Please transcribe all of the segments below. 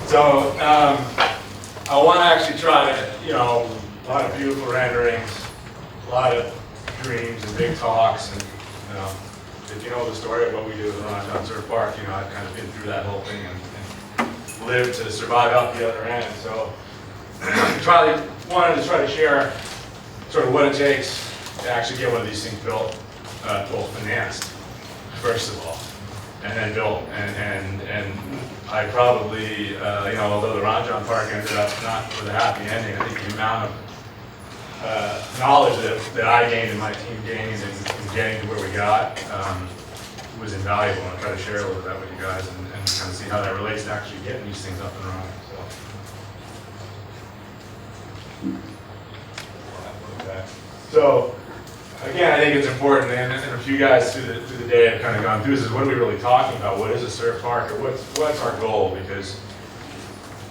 So I want to actually try to, a lot of beautiful renderings, a lot of dreams and big talks, and if you know the story of what we do on Surf Park, I've kind of been through that whole thing and lived to survive out the other end. So wanted to try to share sort of what it takes to actually get one of these things built, well, financed, first of all, and then built. And I probably, although the Ranjan Park ended up not with a happy ending, I think the amount of knowledge that I gained and my team gained in getting to where we got was invaluable. And I'll try to share a little of that with you guys and kind of see how that relates to actually getting these things up and running. So again, I think it's important, and a few guys through the day have kind of gone through this, is what are we really talking about? What is a surf park, or what's our goal? Because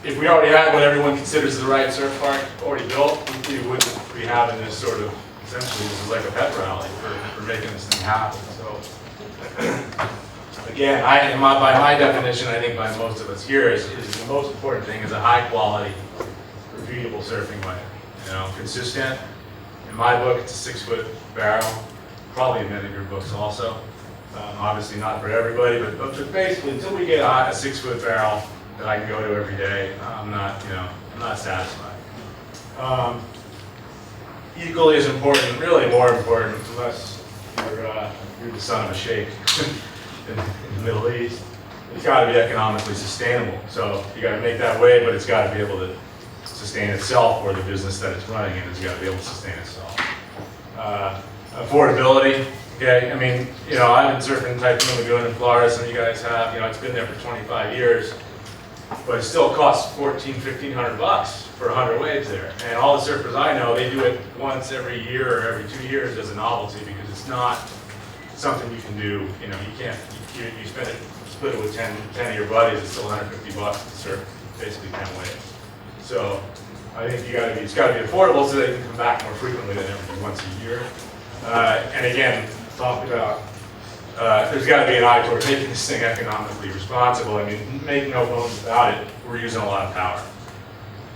if we already had what everyone considers the right surf park already built, we wouldn't be having this sort of, essentially, this is like a pet rally for making this thing happen. So again, by my definition, I think by most of us here, is the most important thing is a high quality, repeatable surfing way. Consistent. In my book, it's a 6-foot barrel, probably in many of your books also. Obviously not for everybody, but basically until we get a 6-foot barrel that I can go to every day, I'm not satisfied. Equally as important, really more important, unless you're the son of a sheikh in the Middle East, it's got to be economically sustainable. So you got to make that way, but it's got to be able to sustain itself, or the business that it's running in has got to be able to sustain itself. Affordability, okay, I've been surfing Typhoon Lagoon in Florida, some of you guys have, it's been there for 25 years, but it still costs $1,500 for 100 waves there. And all the surfers I know, they do it once every year or every 2 years as a novelty, because it's not something you can do, you can't, you split it with 10 of your buddies, it's still $150 to surf basically 10 waves. So I think it's got to be affordable so they can come back more frequently than every once a year. And again, talk about there's got to be an eye toward making this thing economically responsible. Make no bones about it, we're using a lot of power.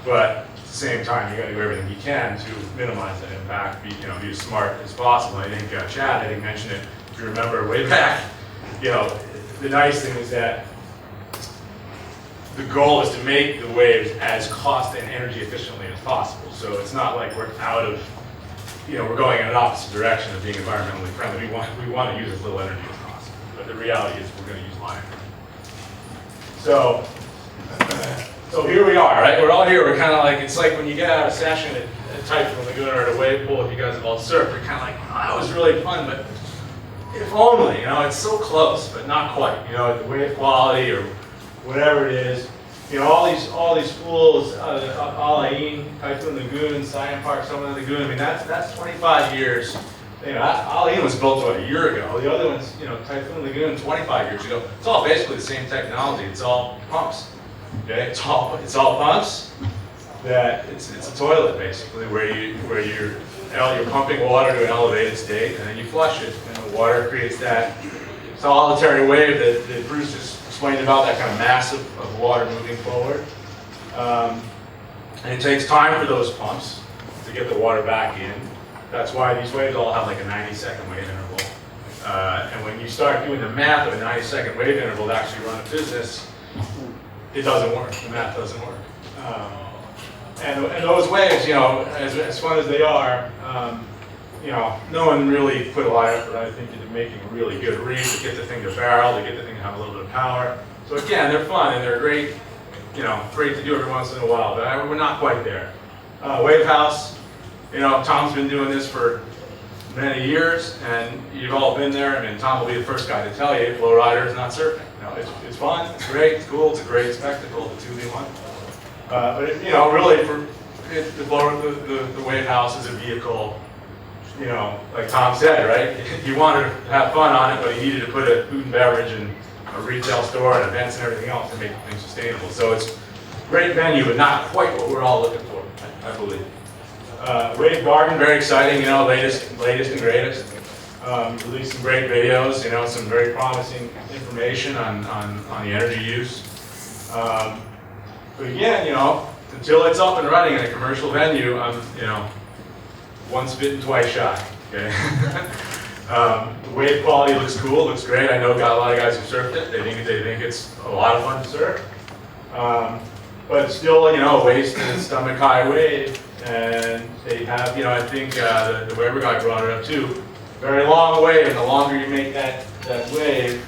But at the same time, you got to do everything you can to minimize that impact. Be as smart as possible. I think Chad, I think mentioned it. If you remember way back, the nice thing is that the goal is to make the waves as cost and energy efficiently as possible. So it's not like we're out of, we're going in an opposite direction of being environmentally friendly. We want to use as little energy as possible. But the reality is we're going to use a lot of energy. So here we are, right? We're all here. We're kind of like, it's like when you get out of a session at Typhoon Lagoon or at a wave pool, if you guys have all surfed, you're kind of like, oh, that was really fun, but if only, it's so close, but not quite. The wave quality or whatever it is, all these pools, Al Ain, Typhoon Lagoon, Siam Park, Summer Lagoon. That's 25 years. Al Ain was built a year ago. The other ones, Typhoon Lagoon, 25 years ago. It's all basically the same technology. It's all pumps. Okay, it's all pumps. That it's a toilet basically, where you're pumping water to an elevated state, and then you flush it, and the water creates that solitary wave that Bruce just explained about, that kind of mass of water moving forward. And it takes time for those pumps to get the water back in. That's why these waves all have like a 90-second wave interval. And when you start doing the math of a 90-second wave interval to actually run a business, it doesn't work. The math doesn't work. And those waves, as fun as they are, no one really put a lot of effort, I think, into making a really good reef to get the thing to barrel, to get the thing to have a little bit of power. So again, they're fun and they're great, great to do every once in a while, but we're not quite there. Wave House, Tom's been doing this for many years, and you've all been there. Tom will be the first guy to tell you, flow rider is not surfing. It's fun, it's great, it's cool, it's a great spectacle, the 2v1. But really, the Wave House is a vehicle. Like Tom said, right? He wanted to have fun on it, but he needed to put a food and beverage and a retail store and events and everything else to make things sustainable. So it's a great venue, but not quite what we're all looking for, I believe. Wave Garden, very exciting, latest and greatest. Released some great videos, some very promising information on the energy use. But again, you know, until it's up and running in a commercial venue, I'm, you know, once bitten, twice shy, okay? The wave quality looks cool, looks great. I know got a lot of guys who surfed it. They think it's a lot of fun to surf. But still, you know, waist and stomach high wave. And they have, you know, I think the waiver guy brought it up too, very long wave, and the longer you make that wave,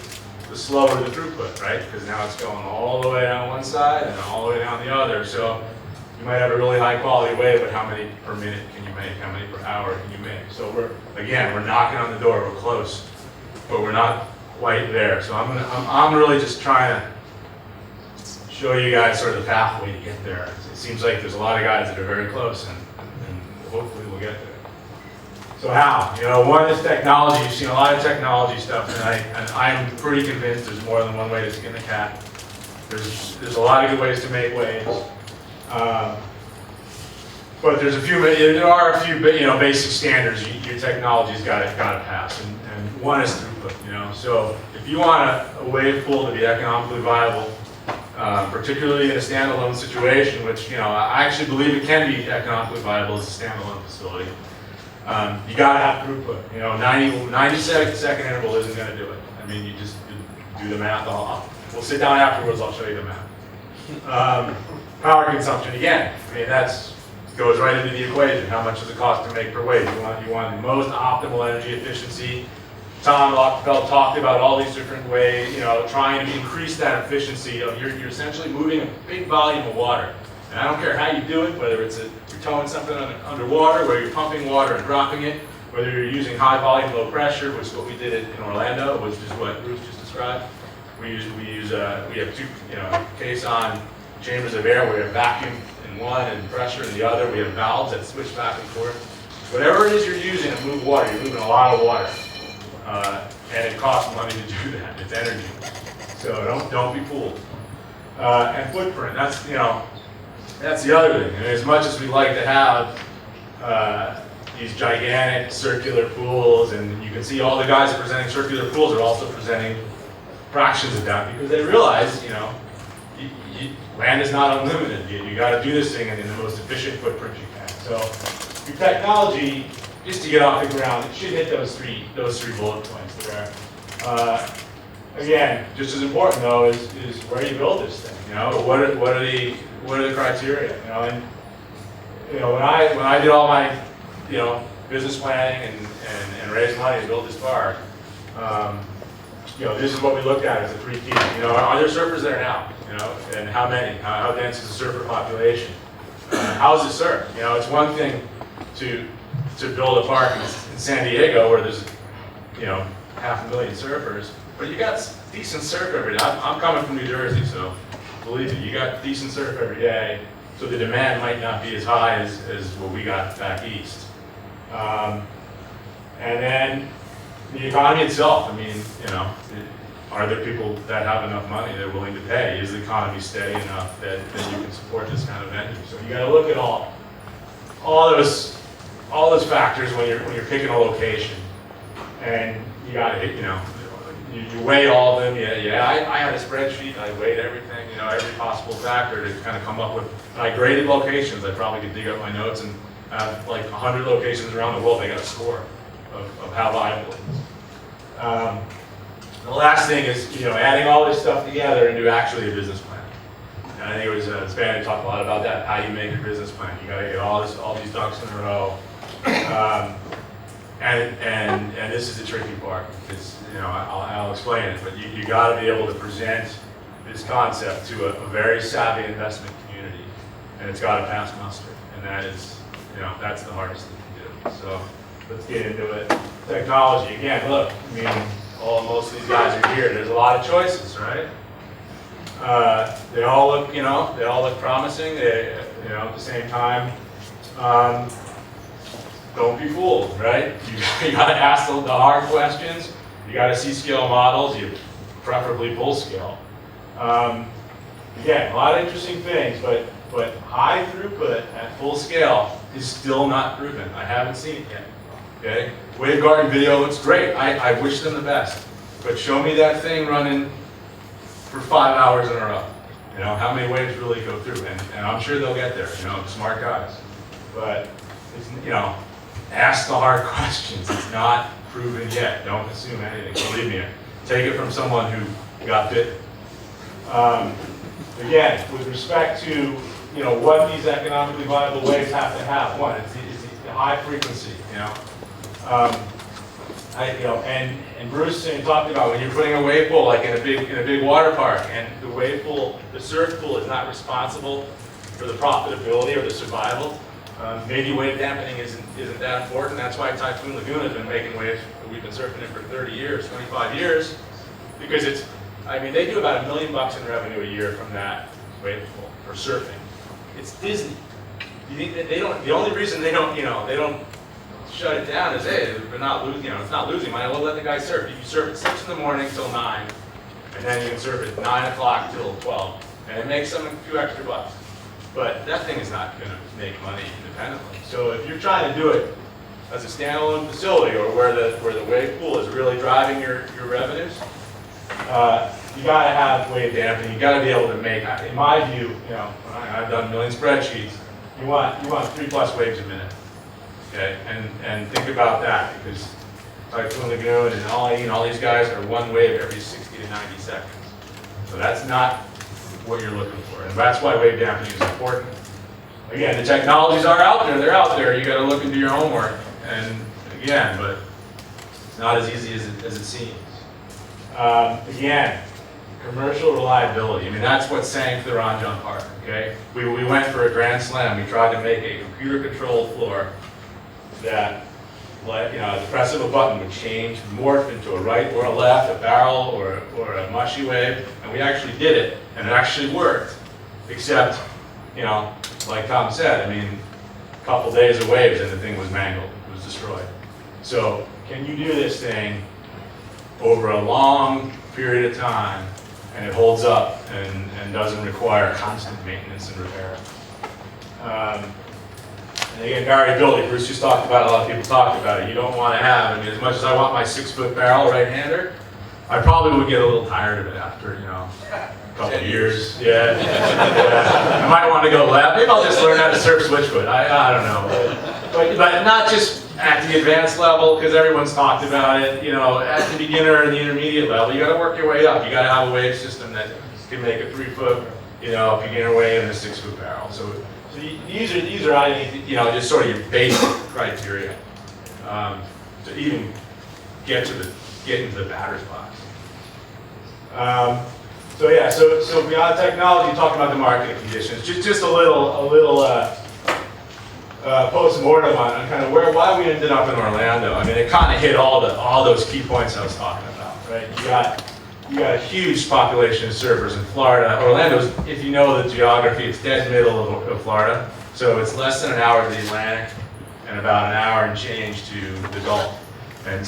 the slower the throughput, right? Because now it's going all the way down one side and all the way down the other. So you might have a really high quality wave, but how many per minute can you make? How many per hour can you make? So we're knocking on the door, we're close, but we're not quite there. So I'm really just trying to show you guys sort of the pathway to get there. It seems like there's a lot of guys that are very close, and hopefully we'll get there. So how? You know, one is technology. You've seen a lot of technology stuff tonight, and I'm pretty convinced there's more than one way to skin the cat. There's a lot of good ways to make waves, but there are a few you know, basic standards your technology's got to pass, and one is throughput. You know, so if you want a wave pool to be economically viable, particularly in a standalone situation, which, you know, I actually believe it can be economically viable as a standalone facility. You got to have throughput. You know, 90-second interval isn't going to do it. I mean, you just do the math. We'll sit down afterwards. I'll show you the math. Power consumption again. I mean, goes right into the equation. How much does it cost to make per wave? You want the most optimal energy efficiency. Tom Lockfeld talked about all these different ways, you know, trying to increase that efficiency of you're essentially moving a big volume of water. And I don't care how you do it, whether it's you're towing something underwater, whether you're pumping water and dropping it, whether you're using high volume, low pressure, which is what we did in Orlando, which is what Bruce just described. We have two, you know, caisson chambers of air. We have vacuum in one and pressure in the other. We have valves that switch back and forth. Whatever it is you're using to move water, you're moving a lot of water. And it costs money to do that. It's energy. So don't be fooled. And footprint, that's, you know, that's the other thing. I mean, as much as we like to have these gigantic circular pools, and you can see all the guys that are presenting circular pools are also presenting fractions of that, because they realize, you know, land is not unlimited. You got to do this thing in the most efficient footprint you can. So your technology, just to get off the ground, it should hit those three bullet points there. Again, just as important though is where you build this thing. You know, what are the criteria? You know, and you know, when I did all my, you know, business planning and raised money to build this park, you know, this is what we looked at as the three keys. You know, are there surfers there now? You know, and how many? How dense is the surfer population? How is it surfed? You know, it's one thing to build a park in San Diego where there's, you know, 500,000 surfers, but you got decent surf every day. I'm coming from New Jersey, so believe me, you got decent surf every day, so the demand might not be as high as what we got back east. And then the economy itself, I mean, you know, are there people that have enough money they're willing to pay? Is the economy steady enough that you can support this kind of venue? So you got to look at all those factors when you're picking a location, and you got to hit, you know, you weigh all of them. I had a spreadsheet. I weighed everything, you know, every possible factor to kind of come up with. And I graded locations. I probably could dig up my notes and have like 100 locations around the world. They got a score of how viable it is. The last thing is, you know, adding all this stuff together into actually a business plan. And I think it was Span who talked a lot about that. How you make a business plan. You got to get all these ducks in a row. And this is the tricky part. It's, you know, I'll explain it, but you got to be able to present this concept to a very savvy investment community, and it's got to pass muster. And that is, you know, that's the hardest thing to do. So let's get into it. Technology again. Look, I mean, most of these guys are here. There's a lot of choices, right? They all look, you know, promising. They, you know, at the same time, don't be fooled, right? You got to ask the hard questions. You got to see scale models. You preferably full scale. Again, a lot of interesting things, but high throughput at full scale is still not proven. I haven't seen it yet. Okay, Wave Garden video looks great. I wish them the best, but show me that thing running for 5 hours in a row. You know, how many waves really go through? And I'm sure they'll get there, you know, smart guys. But, it's, you know, ask the hard questions. It's not proven yet. Don't assume anything. Believe me. Take it from someone who got bit. Again, with respect to, you know, what these economically viable waves have to have, one, it's the high frequency, you know. You know, and Bruce talked about when you're putting a wave pool like in a big water park, and the wave pool, the surf pool is not responsible for the profitability or the survival. Maybe wave dampening isn't that important. That's why Typhoon Lagoon has been making waves. We've been surfing it for 30 years, 25 years, because it's. I mean, they do about $1 million in revenue a year from that wave pool for surfing. It's Disney. You think that they don't? The only reason they don't shut it down is, hey, we're not losing. You know, it's not losing money. We'll let the guys surf. You can surf at 6 in the morning till 9, and then you can surf at 9 o'clock till 12, and it makes them a few extra bucks. But that thing is not going to make money independently. So if you're trying to do it as a standalone facility, or where the wave pool is really driving your revenues, you got to have wave dampening. You got to be able to make. In my view, you know, I've done a million spreadsheets. You want 3+ waves a minute. Okay, and think about that, because Typhoon Lagoon and all these guys are one wave every 60 to 90 seconds. So that's not what you're looking for, and that's why wave dampening is important. Again, the technologies are out there; they're out there. You got to look and do your homework. And again, but it's not as easy as it seems. Again, commercial reliability. I mean, that's what sank the Ronjon Park. Okay, we went for a grand slam. We tried to make a computer-controlled floor that, you know, the press of a button would change, morph into a right or a left, a barrel or a mushy wave, and we actually did it, and it actually worked. Except, you know, like Tom said, I mean, a couple days of waves and the thing was mangled, it was destroyed. So, can you do this thing over a long period of time, and it holds up and doesn't require constant maintenance and repair? And again, variability, Bruce just talked about it, a lot of people talked about it. You don't want to have, I mean, as much as I want my 6-foot barrel right-hander, I probably would get a little tired of it after, you know, a couple of years. Yeah. I might want to go left. Maybe I'll just learn how to surf switchfoot. I don't know. But not just at the advanced level, because everyone's talked about it. You know, at the beginner and the intermediate level, you got to work your way up. You got to have a wave system that can make a 3-foot, you know, beginner wave and a 6-foot barrel. So these are you know, just sort of your basic criteria to even get into the batter's box. So yeah, so beyond technology, talking about the market conditions, just a little post-mortem on kind of why we ended up in Orlando. I mean, it kind of hit all those key points I was talking about, right? You got a huge population of surfers in Florida. Orlando's, if you know the geography, it's dead middle of Florida. So it's less than an hour to the Atlantic and about an hour and change to the Gulf. And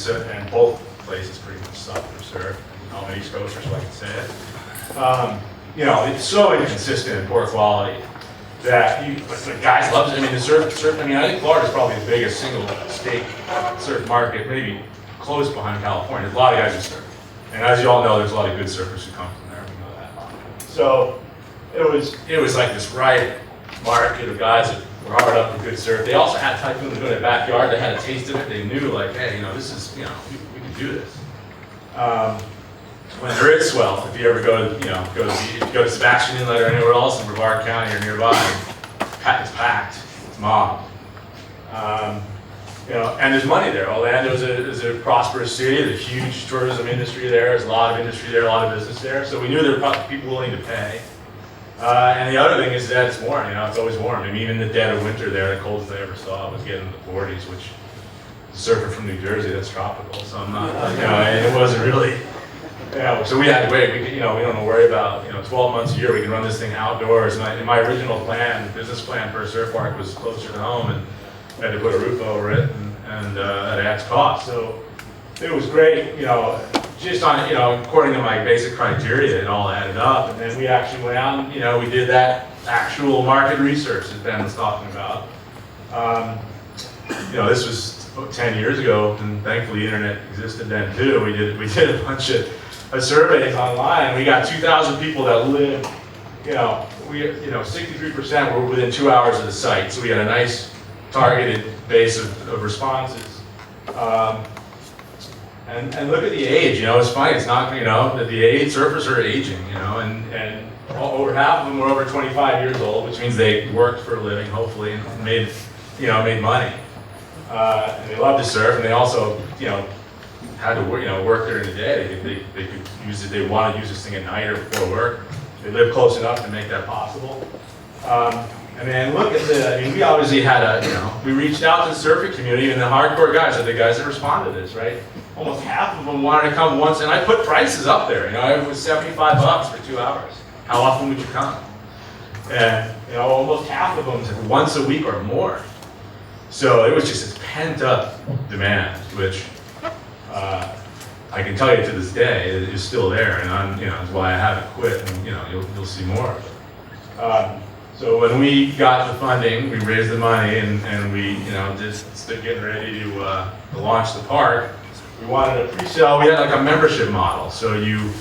both places pretty much suck for surf. I'm an East Coaster, so I can say it. You know, it's so inconsistent and poor quality that the guys love it. I mean, the surf. I mean, I think Florida's probably the biggest single state surf market, maybe close behind California. There's a lot of guys who surf. And as you all know, there's a lot of good surfers who come from there. We know that. So it was like this right market of guys that were hard up for good surf. They also had Typhoon Lagoon in their backyard. They had a taste of it. They knew, like, hey, you know, this is, you know, we can do this. When there is swell, if you ever go to Sebastian Inlet or anywhere else in Brevard County or nearby, it's packed. It's mobbed. You know, and there's money there. Orlando is a prosperous city. There's a huge tourism industry there. There's a lot of industry there, a lot of business there. So we knew there were probably people willing to pay. And the other thing is that it's warm. You know, it's always warm. I mean, even in the dead of winter there, the coldest I ever saw was getting in the 40s, which a surfer from New Jersey, that's tropical. So I'm not, you know, and it wasn't really. Yeah, so we had to wait. We don't have to worry about, 12 months a year. We can run this thing outdoors. And my original business plan for a surf park was closer to home, and I had to put a roof over it, and at X cost. So it was great, just on, according to my basic criteria, it all added up. And then we actually went out and, we did that actual market research that Ben was talking about. This was 10 years ago, and thankfully the internet existed then too. We did a bunch of surveys online. We got 2,000 people that lived we 63% were within 2 hours of the site, so we had a nice targeted base of responses. And look at the age, it's funny, it's not, that the age, surfers are aging, and over half of them were over 25 years old, which means they worked for a living, hopefully, and made money. And they loved to surf, and they also, had to work during the day. They could use it, they want to use this thing at night or before work. They live close enough to make that possible. And then look at we obviously had we reached out to the surfing community, and the hardcore guys are the guys that responded to this, right? Almost half of them wanted to come once, and I put prices up there. It was $75 for 2 hours. How often would you come? And almost half of them said once a week or more. So it was just this pent up demand, which I can tell you to this day is still there, and that's why I haven't quit. And you'll see more of it. So when we got the funding, we raised the money, and we just getting ready to launch the park. We wanted a pre-sale. We had like a membership model, so you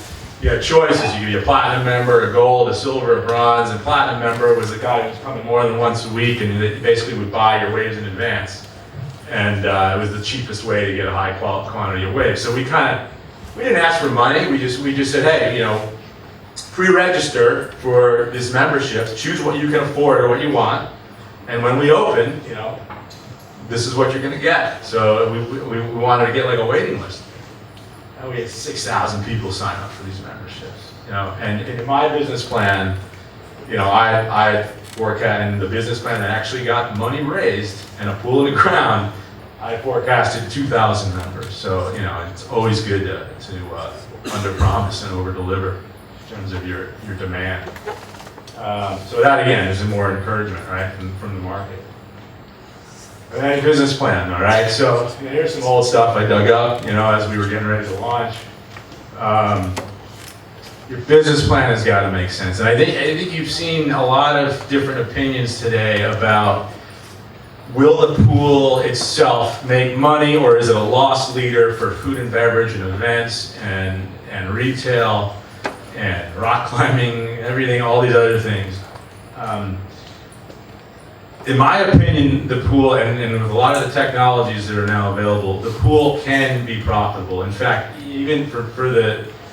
had choices. You could be a platinum member, a gold, a silver, a bronze, and platinum member was the guy who was coming more than once a week, and they basically would buy your waves in advance. And it was the cheapest way to get a high quantity of waves. So we didn't ask for money. We just said, hey, pre-register for this membership. Choose what you can afford or what you want. And when we open, this is what you're going to get. So we wanted to get like a waiting list. And we had 6,000 people sign up for these memberships. And in my business plan, I forecast in the business plan that actually got money raised and a pool in the ground. I forecasted 2,000 members. So it's always good to under-promise and over-deliver in terms of your demand. So that again is more encouragement, right, from the market. And then business plan, all right. So here's some old stuff I dug up, as we were getting ready to launch. Your business plan has got to make sense, and I think you've seen a lot of different opinions today about will the pool itself make money, or is it a loss leader for food and beverage and events and retail and rock climbing, everything, all these other things. In my opinion, the pool, and with a lot of the technologies that are now available, the pool can be profitable. In fact, even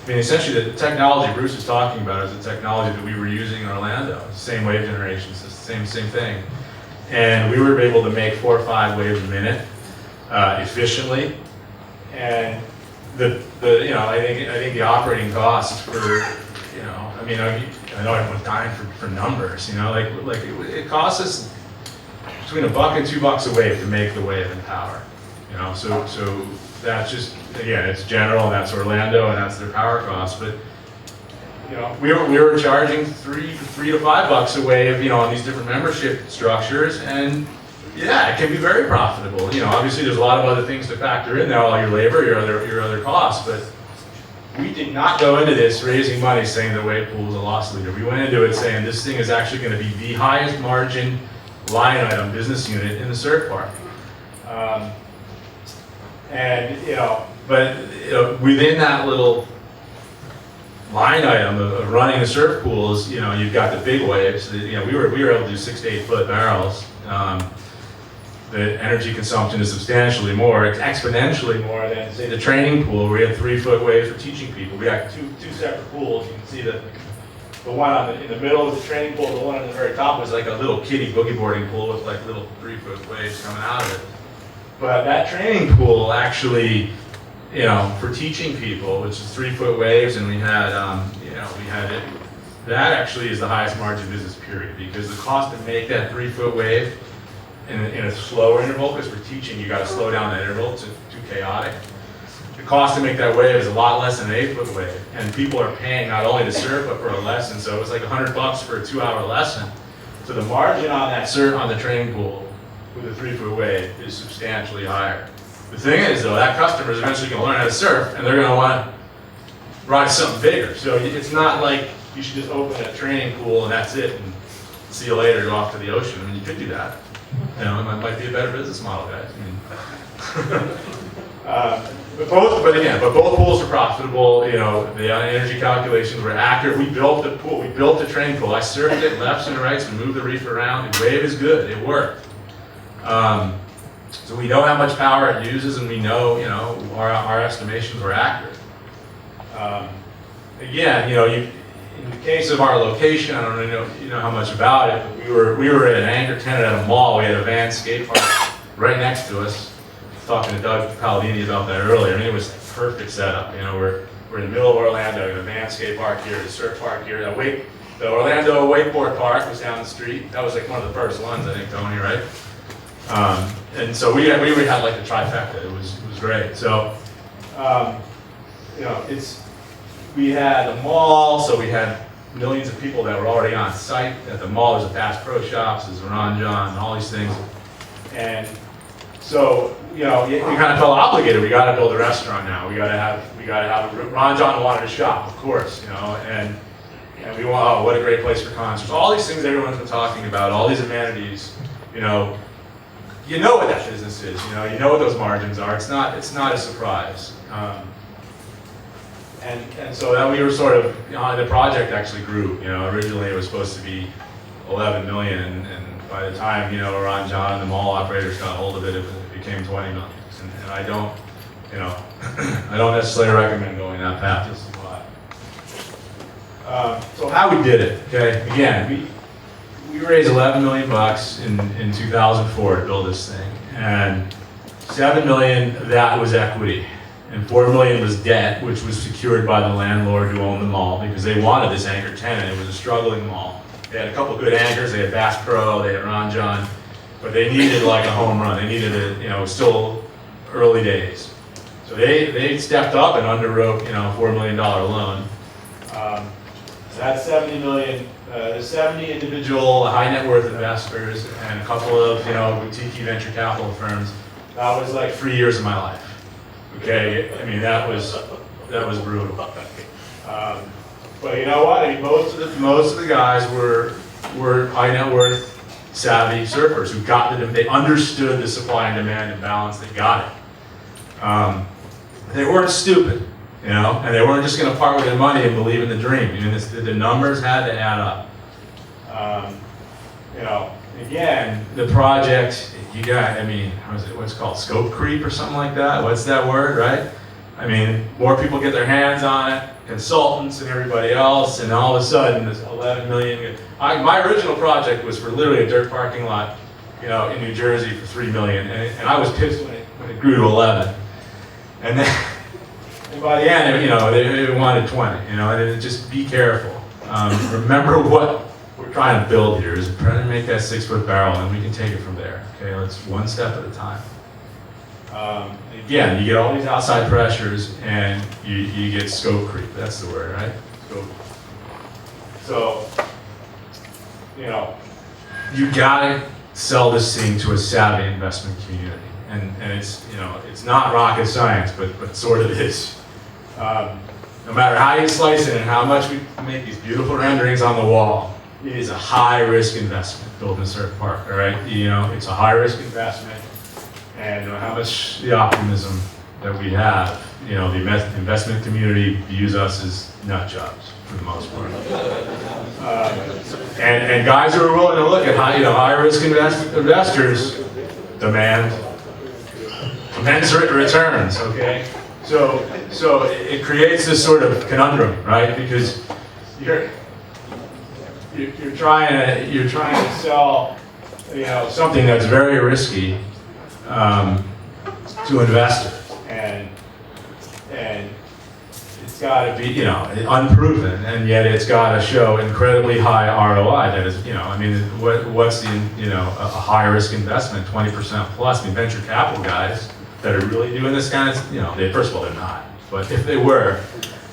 essentially the technology Bruce is talking about is the technology that we were using in Orlando. Same wave generation system, same thing. And we were able to make 4 or 5 waves a minute efficiently. And I think the operating costs for, I know everyone's dying for numbers, it costs us between $1 and $2 a wave to make the wave in power, so that's just, again, it's general, and that's Orlando, and that's their power costs, but we were charging $3 to $5 a wave, on these different membership structures, and yeah, it can be very profitable. Obviously there's a lot of other things to factor in there, all your labor, your other costs, but we did not go into this raising money saying the wave pool is a loss leader. We went into it saying this thing is actually going to be the highest margin line item business unit in the surf park. Within that little line item of running the surf pools, you've got the big waves. We were able to do 6 to 8 foot barrels. The energy consumption is substantially more, it's exponentially more than, say, the training pool, where we had 3 foot waves for teaching people. We got two separate pools. You can see the one in the middle was the training pool. The one on the very top was like a little kiddie boogie boarding pool with like little 3 foot waves coming out of it. But that training pool actually, for teaching people, which is 3 foot waves, and we had it. That actually is the highest margin business period, because the cost to make that 3 foot wave in a slower interval, because for teaching you got to slow down that interval, it's too chaotic. The cost to make that wave is a lot less than an 8 foot wave, and people are paying not only to surf but for a lesson. So it was like $100 for a 2 hour lesson. So the margin on that on the training pool with a 3 foot wave is substantially higher. The thing is, though, that customer is eventually going to learn how to surf, and they're going to want to ride something bigger. So it's not like you should just open a training pool and that's it, and see you later, go off to the ocean. I mean, you could do that. It might be a better business model, guys. But both pools are profitable. You know, the energy calculations were accurate. We built the pool. We built the train pool. I surfed it lefts and rights and moved the reef around. The wave is good. It worked. So we know how much power it uses, and we know, you know, our estimations were accurate. Again, you know, in the case of our location, I don't really know, you know how much about it, but we were at an anchor tenant at a mall. We had a van skate park right next to us. I was talking to Doug Palladini about that earlier. I mean, it was a perfect setup. You know, we're in the middle of Orlando. We have a van skate park here, the surf park here. The Orlando wakeboard park was down the street. That was like one of the first ones, I think, Tony, right? And so we had like the trifecta. It was great. So, you know, we had a mall, so we had millions of people that were already on site. At the mall, there's a Bass Pro Shops, there's a Ron John, and all these things. And so, you know, we kind of felt obligated. We got to build a restaurant now. We got to have Ron John wanted a shop, of course, you know, and we want, oh, what a great place for concerts. All these things everyone's been talking about, all these amenities, you know what that business is. You know what those margins are. It's not a surprise. And so that we were sort of, you know, the project actually grew. You know, originally it was supposed to be 11 million, and by the time, you know, Ron John and the mall operators got hold of it, it became 20 million. And I don't, you know, I don't necessarily recommend going that path. Just a lot. So how we did it, okay? Again, we raised 11 million bucks in 2004 to build this thing, and 7 million of that was equity. And 4 million was debt, which was secured by the landlord who owned the mall, because they wanted this anchor tenant. It was a struggling mall. They had a couple good anchors. They had Bass Pro, they had Ron John, but they needed like a home run. They needed a, you know, still early days. So they stepped up and underwrote, you know, $4 million loan. So that's 70 million. There's 70 individual high net worth investors and a couple of, you know, boutique venture capital firms. That was like 3 years of my life. Okay, I mean, that was brutal. But you know what? I mean, most of the guys were high net worth, savvy surfers who got they understood the supply and demand imbalance. They got it. They weren't stupid, you know, and they weren't just going to part with their money and believe in the dream. I mean, the numbers had to add up. You know, again, the project, you got, I mean, what's it called, scope creep or something like that? What's that word, right? I mean, more people get their hands on it, consultants and everybody else, and all of a sudden, this 11 million. My original project was for literally a dirt parking lot, you know, in New Jersey for 3 million, and I was pissed when it grew to 11. And then, and by the end, you know, they wanted 20, you know, and just be careful. Remember what we're trying to build here is trying to make that 6-foot barrel, and we can take it from there. Okay, let's one step at a time. Again, you get all these outside pressures, and you get scope creep. That's the word, right? Scope. So, you know, you gotta sell this thing to a savvy investment community, and it's, you know, it's not rocket science, but sort of is. No matter how you slice it and how much we make these beautiful renderings on the wall, it is a high-risk investment building a surf park, all right? You know, it's a high-risk investment, and you know, how much the optimism that we have, you know, the investment community views us as nut jobs for the most part. And guys who are willing to look at high-risk investors demand commensurate returns, okay? So it creates this sort of conundrum, right? Because you're trying to sell, you know, something that's very risky to investors, and it's got to be, you know, unproven, and yet it's got to show incredibly high ROI. That is, you know, I mean, what's the, you know, a high risk investment, 20% plus? I mean, venture capital guys that are really doing this kind of, you know, first of all, they're not, but if they were,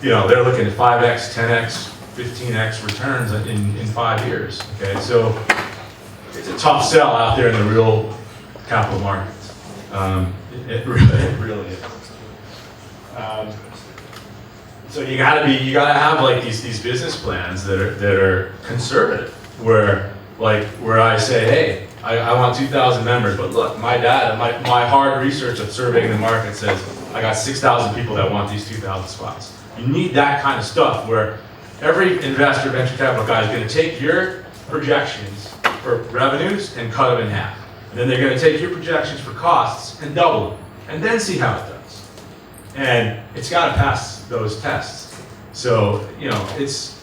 you know, they're looking at 5x, 10x, 15x returns in 5 years. Okay, so it's a tough sell out there in the real capital markets. It really is. So you gotta have like these business plans that are conservative, where I say, hey, I want 2,000 members, but look, my data, my hard research of surveying the market says I got 6,000 people that want these 2,000 spots. You need that kind of stuff where every investor, venture capital guy is going to take your projections for revenues and cut them in half. And then they're going to take your projections for costs and double them, and then see how it does. And it's got to pass those tests. So, you know, it's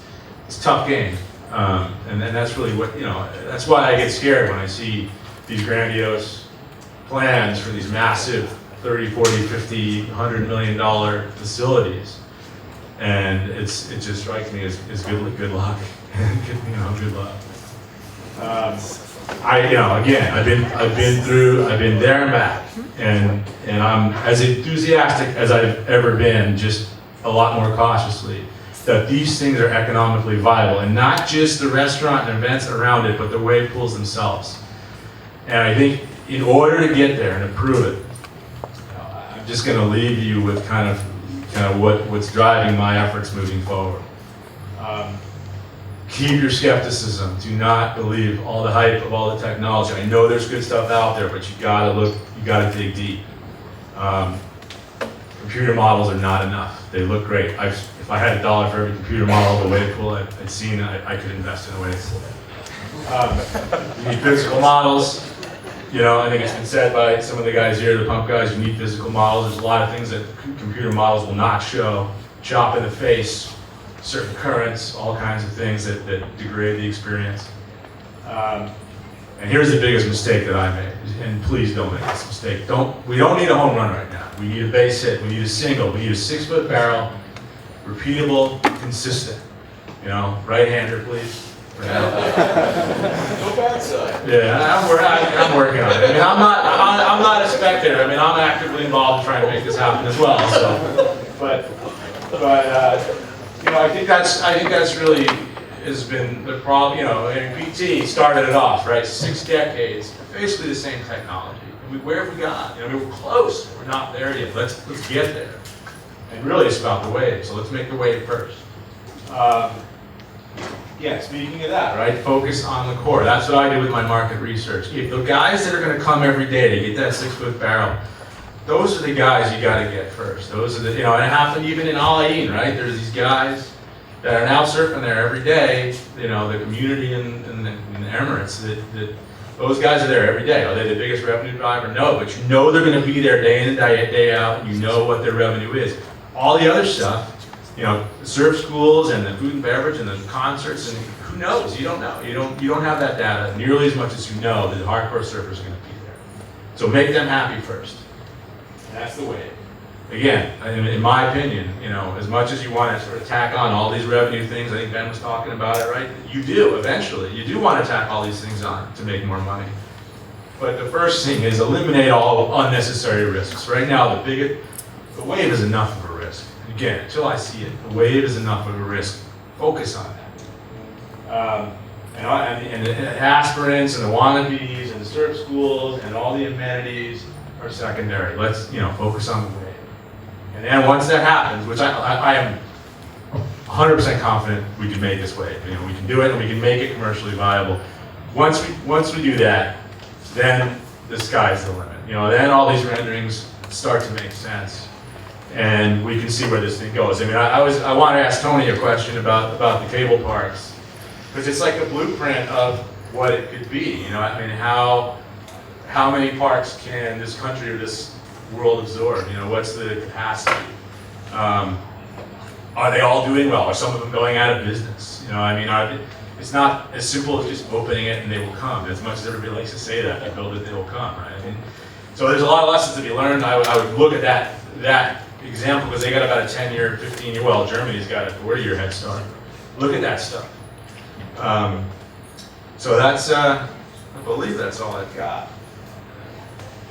a tough game. And that's really what, you know, that's why I get scared when I see these grandiose plans for these massive 30, 40, 50, $100 million facilities. And it just strikes me as good luck. Good luck. Again, I've been there and back, and I'm as enthusiastic as I've ever been, just a lot more cautiously, that these things are economically viable, and not just the restaurant and events around it, but the wave pools themselves. And I think in order to get there and to prove it, I'm just going to leave you with kind of what's driving my efforts moving forward. Keep your skepticism. Do not believe all the hype of all the technology. I know there's good stuff out there, but you gotta dig deep. Computer models are not enough. They look great. If I had $1 for every computer model, the wave pool I'd seen, I could invest in a wave pool. You need physical models. You know, I think it's been said by some of the guys here, the pump guys, you need physical models. There's a lot of things that computer models will not show. Chop in the face, certain currents, all kinds of things that degrade the experience. And here's the biggest mistake that I made, and please don't make this mistake. We don't need a home run right now. We need a base hit, we need a single, we need a 6-foot barrel, repeatable, consistent. You know, right-hander, please. For now. No bad side. Yeah, I'm working on it. I mean, I'm not a spectator. I mean, I'm actively involved in trying to make this happen as well. So, but you know, I think that's really has been the problem. You know, and PT started it off, right? 6 decades, basically the same technology. Where have we got? You know, I mean, we're close. We're not there yet. Let's get there. And really, it's about the wave. So let's make the wave first. Yeah, speaking of that, right? Focus on the core. That's what I do with my market research. If the guys that are going to come every day to get that 6-foot barrel, those are the guys you got to get first. Those are the, you know, and it happened even in Al Ain, right? There's these guys that are now surfing there every day. You know, the community in the Emirates, that those guys are there every day. Are they the biggest revenue driver? No, but you know they're going to be there day in and day out, and you know what their revenue is. All the other stuff, you know, the surf schools and the food and beverage and the concerts, and who knows? You don't know. You don't have that data nearly as much as you know that the hardcore surfers are going to be there. So make them happy first. That's the way. Again, in my opinion, you know, as much as you want to sort of tack on all these revenue things, I think Ben was talking about it, right? You do eventually. You do want to tack all these things on to make more money. But the first thing is eliminate all unnecessary risks. Right now, the wave is enough of a risk. Again, until I see it, the wave is enough of a risk. Focus on that. And the aspirants and the wannabes and the surf schools and all the amenities are secondary. Let's, you know, focus on the wave. And then once that happens, which I am 100% confident we can make this wave. You know, we can do it and we can make it commercially viable. Once we do that, then the sky's the limit. You know, then all these renderings start to make sense. And we can see where this thing goes. I mean, I want to ask Tony a question about the cable parks, because it's like the blueprint of what it could be. You know, I mean, how many parks can this country or this world absorb? You know, what's the capacity? Are they all doing well? Are some of them going out of business? You know, I mean, it's not as simple as just opening it and they will come. As much as everybody likes to say that, you build it, they will come, right? I mean, so there's a lot of lessons to be learned. I would look at that example, because they got about a 10-year, 15-year, well, Germany's got a 40-year head start. Look at that stuff. So that's, I believe that's all I've got.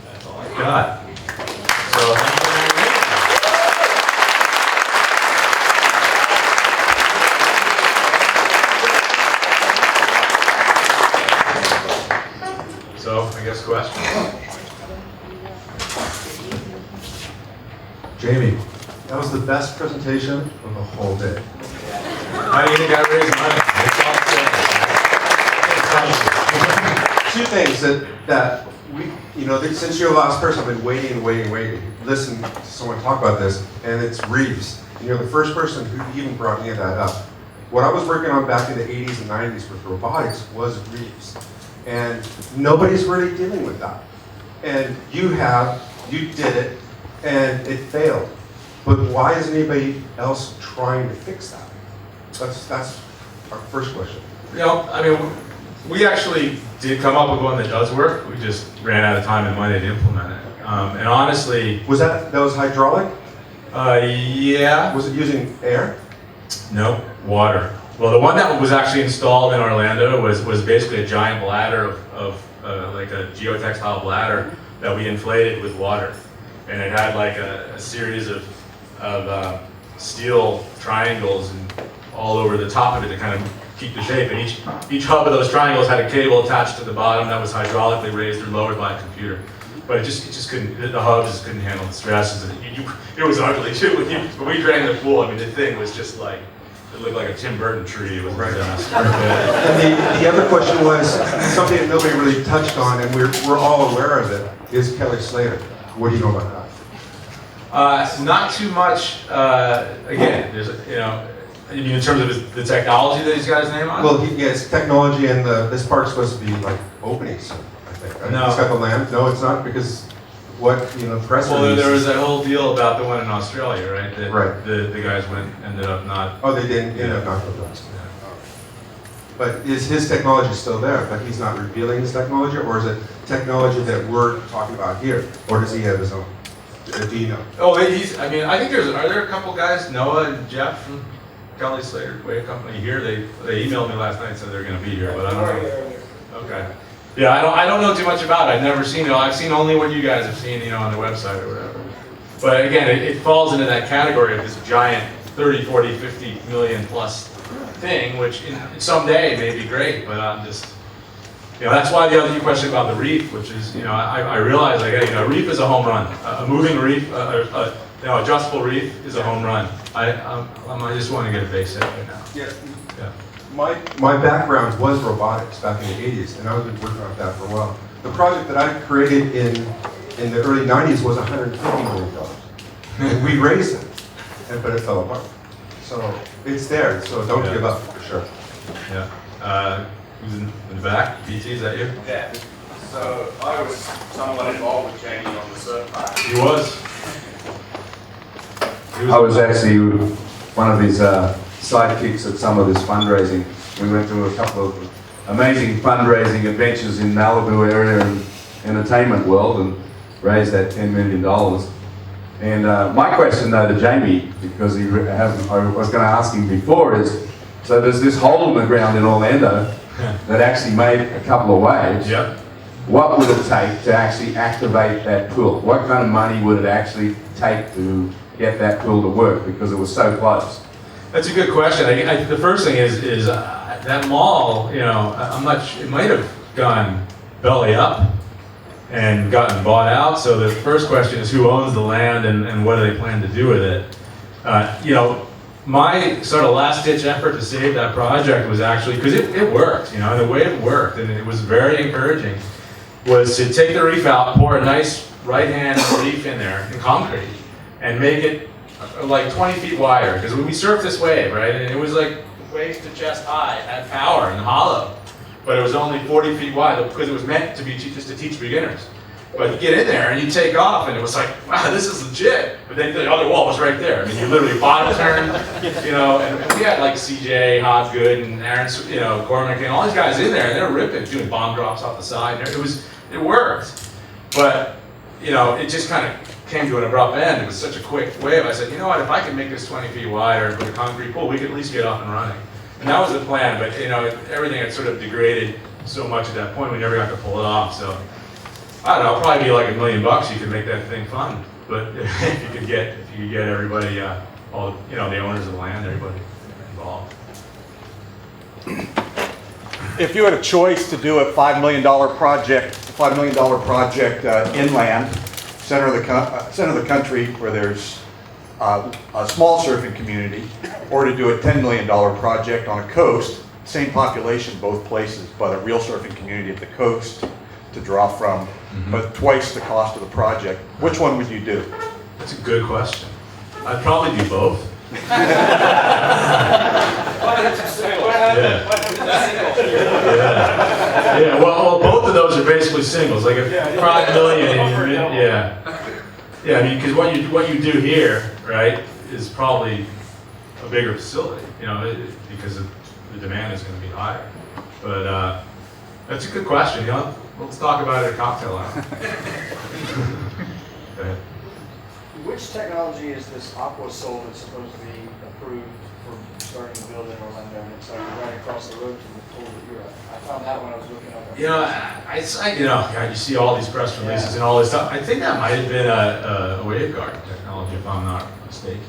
That's all I've got. So, thank you very much. So, I guess questions. Jamie, that was the best presentation of the whole day. How do you think I raised money? Two things that we, you know, since you're the last person, I've been waiting. listened to someone talk about this, and it's reefs. And you're the first person who even brought any of that up. What I was working on back in the 80s and 90s with robotics was reefs. And nobody's really dealing with that. And you did it, and it failed. But why isn't anybody else trying to fix that? That's our first question. You know, I mean, we actually did come up with one that does work. We just ran out of time and money to implement it. And honestly, Was that was hydraulic? yeah. Was it using air? No, water. Well, the one that was actually installed in Orlando was basically a giant bladder of like a geotextile bladder that we inflated with water, and it had like a series of steel triangles and all over the top of it to kind of keep the shape. And each hub of those triangles had a cable attached to the bottom that was hydraulically raised or lowered by a computer. But it just couldn't. The hub just couldn't handle the stresses. It was ugly too. When we drained the pool, I mean, the thing was just like. It looked like a Tim Burton tree. It was right. And the other question was something that nobody really touched on, and we're all aware of it, is Kelly Slater. What do you know about that? Not too much. Again, there's in terms of the technology that he's got his name on. Well, it's technology, and this park's supposed to be like opening soon, I think. Right? No. It's got the land. No, it's not, because press Well, release. there was that whole deal about the one in Australia, right? That Right. The guys ended up not. Oh, they didn't end up not going to. But is his technology still there? But he's not revealing his technology, or is it technology that we're talking about here, or does he have his own? Do you know? Oh, he's. I mean, I think are there a couple guys, Noah and Jeff from Kelly Slater Wave Company here? They emailed me last night and said they're going to be here, but I don't know. Okay. Yeah, I don't know too much about it. I've never seen it. I've seen only what you guys have seen, on the website or whatever. But again, it falls into that category of this giant 30, 40, 50 million plus thing, which someday may be great, but I'm just, that's why the other question about the reef, which is, I realize, a reef is a home run. A moving reef, adjustable reef is a home run. I just want to get a base hit right now. Yeah. Yeah. My background was robotics back in the 80s, and I've been working on that for a while. The project that I created in the early 90s was $150 million. And we raised it, but it fell apart. So it's there, so don't give up, for sure. Yeah. Who's in the back? BT, is that you? Yeah. So I was somewhat involved with Jamie on the surf park. He was. I was actually one of his sidekicks at some of this fundraising. We went to a couple of amazing fundraising adventures in Malibu area and entertainment world and raised that $10 million. And my question though to Jamie, because I was going to ask him before, is so there's this hole in the ground in Orlando that actually made a couple of waves. Yep. What would it take to actually activate that pool? What kind of money would it actually take to get that pool to work, because it was so close? That's a good question. The first thing is that mall, I'm not. It might have gone belly up and gotten bought out. So the first question is who owns the land and what do they plan to do with it? My sort of last-ditch effort to save that project was actually, because it worked, the way it worked, and it was very encouraging, was to take the reef out, pour a nice right-hand reef in there in concrete, and make it like 20 feet wider, because we surfed this wave, right? And it was like waist to chest high, it had power and hollow, but it was only 40 feet wide because it was meant to be just to teach beginners. But you get in there and you take off, and it was like, wow, this is legit. But then the other wall was right there. I mean, you literally bottom turned, and we had like CJ, Hosgood, and Aaron, Cormac, and all these guys in there, and they're ripping, doing bomb drops off the side. It worked, but it just kind of came to an abrupt end. It was such a quick wave. I said, you know what? If I can make this 20 feet wider and put a concrete pool, we could at least get off and running. And that was the plan. But everything had sort of degraded so much at that point, we never got to pull it off. So. I don't know, probably be like $1 million. You could make that thing fun, but if you could get everybody, all the owners of the land, everybody involved. If you had a choice to do a $5 million project inland, center of the country where there's a small surfing community, or to do a $10 million project on a coast, same population both places, but a real surfing community at the coast to draw from, but twice the cost of the project, which one would you do? That's a good question. I'd probably do both. Yeah. Yeah, well, both of those are basically singles, like a 5 million in your, yeah. Yeah, I mean, because what you do here, right, is probably a bigger facility, you know, because the demand is going to be higher. But that's a good question, you know. Let's talk about it at a cocktail hour. Go ahead. Which technology is this Aqua Soul that's supposed to be approved for starting to build in Orlando? And it's like right across the road from the pool that you're at. I found that when I was looking up. You know, you know, God, you see all these press releases and all this stuff. I think that might have been a waveguard technology, if I'm not mistaken.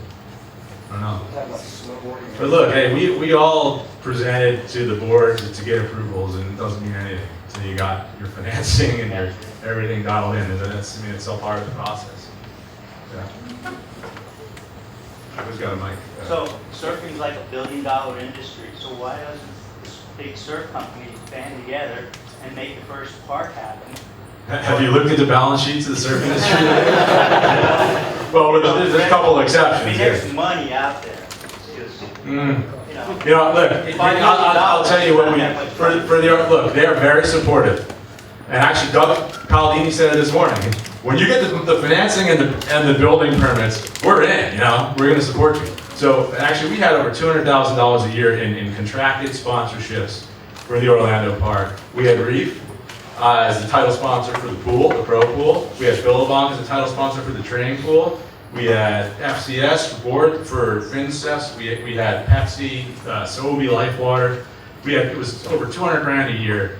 I don't know. Talking about snowboarding. But look, hey, we all presented to the board to get approvals, and it doesn't mean anything until you got your financing and your everything dialed in. And that's, I mean, it's all part of the process. Yeah. Who's got a mic? So surfing's like $1 billion industry, so why doesn't this big surf company band together and make the first park happen? Have you looked at the balance sheets of the surf industry? Well, there's a couple of I exceptions mean, here. there's money out there. It's just, Mm. you know. You know, look, I'll tell you what for the look, they are very supportive. And actually, Doug Paladini said it this morning. When you get the financing and the building permits, we're in. You know, we're going to support you. So actually, we had over $200,000 a year in contracted sponsorships for the Orlando Park. We had Reef as the title sponsor for the pool, the pro pool. We had Billabong as the title sponsor for the training pool. We had FCS board for FinCES. We had Pepsi, Sobe Lifewater. It was over 200 grand a year.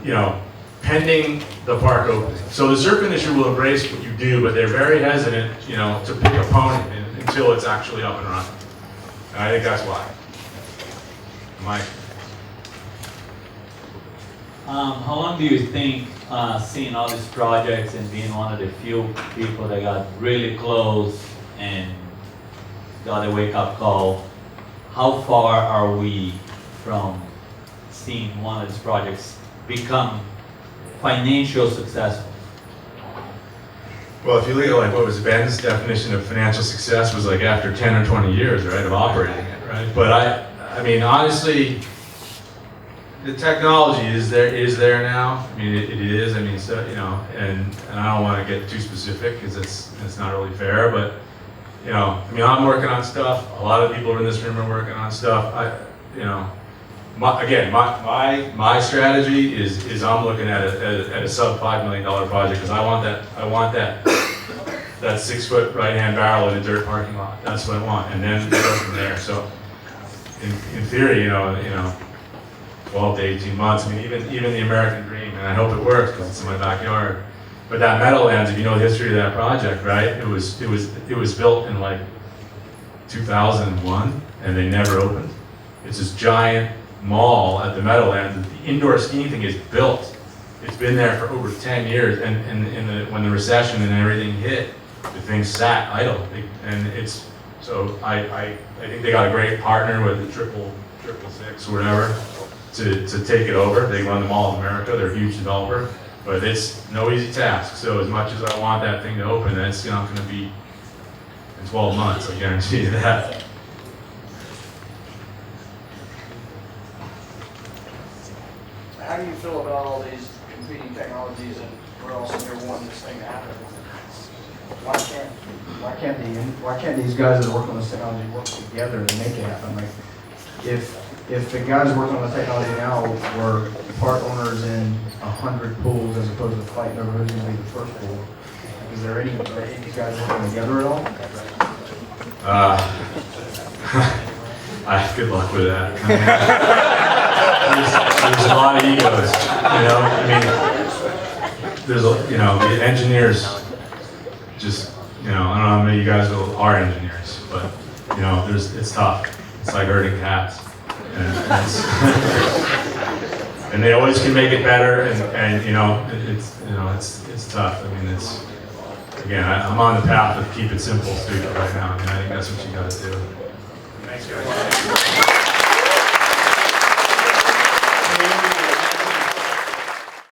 You know, pending the park opening. So the surf industry will embrace what you do, but they're very hesitant, you know, to pick a pony until it's actually up and running. And I think that's why. Mike. How long do you think, seeing all these projects and being one of the few people that got really close and got a wake-up call, how far are we from seeing one of these projects become financial successful? Well, if you look at like what was Ben's definition of financial success was like after 10 or 20 years, right, of operating it, right? But I mean, honestly, the technology is there now. I mean, it is. I mean, so, you know, and I don't want to get too specific because it's not really fair. But you know, I mean, I'm working on stuff. A lot of people in this room are working on stuff. My strategy is I'm looking at a sub $5 million project because I want that 6-foot right-hand barrel in a dirt parking lot. That's what I want, and then go from there. So, in theory, you know, 12 to 18 months. I mean, even the American dream, and I hope it works because it's in my backyard. But that Meadowlands, if you know the history of that project, right? It was built in like 2001, and they never opened. It's this giant mall at the Meadowlands. The indoor skiing thing is built. It's been there for over 10 years, and when the recession and everything hit, the thing sat idle. So I think they got a great partner with the 666 or whatever to take it over. They run the Mall of America. They're a huge developer, but it's no easy task. So as much as I want that thing to open, that's not going to be in 12 months. I guarantee you that. How do you feel about all these competing technologies and we're all sitting here wanting this thing to happen? Why can't these guys that are working on this technology work together to make it happen? Like, if the guys working on the technology now were part owners in 100 pools as opposed to fighting over who's going to be the first pool, are any of these guys working together at all? Good luck with that. There's a lot of egos, you know. I mean, the engineers. Just, you know, I don't know how many of you guys are engineers, but you know, it's tough. It's like herding cats, and they always can make it better, and you know, it's tough. I mean, I'm on the path of keep it simple, stupid right now. I mean, I think that's what you got to do. Thanks, guys.